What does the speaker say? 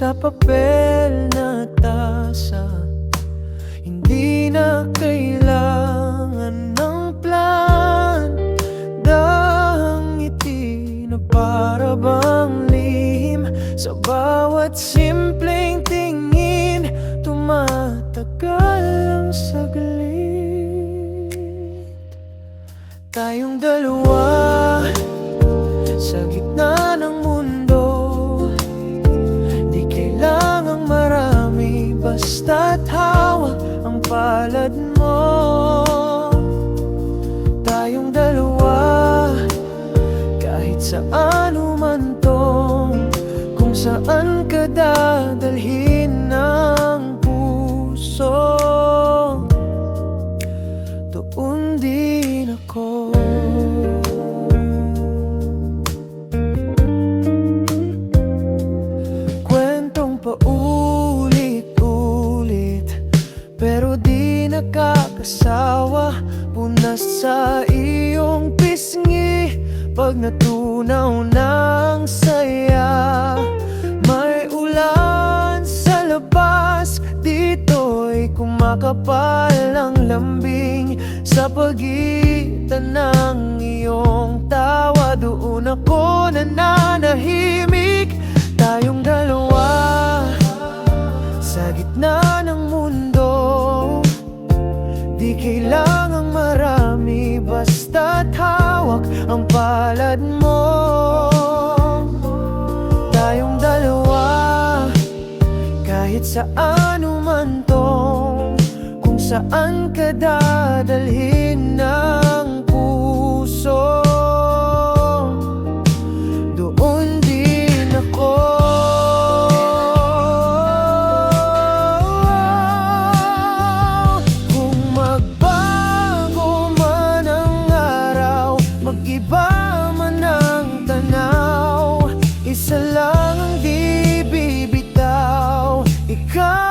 sa papel na tasa. Hindi na kailangan ng plan, dahang ngiti na para bang lihim. Sa bawat simpleng tingin, tumatagal ang saglit. Tayong dalawa sa gitna ng mundo, di kailangang marami, basta't hawak ang palad mo. Tayong dalawa, kahit saan humantong, kung saan ka dadalhin ng puso, doon din ako. Kwentong paulit-ulit, pero di nakakasawa. Punas sa iyong pisngi pag natunaw ng saya. May ulan sa labas, dito'y kumakapal ang lambing. Sa pagitan ng iyong tawa, doon ako nananahimik. Tayong dalawa sa gitna ng mundo, di kailangang marami, basta't hawak ang palad mo. Tayong dalawa, kahit saan humantong, kung saan ka dadalhin ng puso, doon din ako. Kung magbago man ang araw, mag-iba man ang tanaw, isa lang ang di bibitaw, ikaw.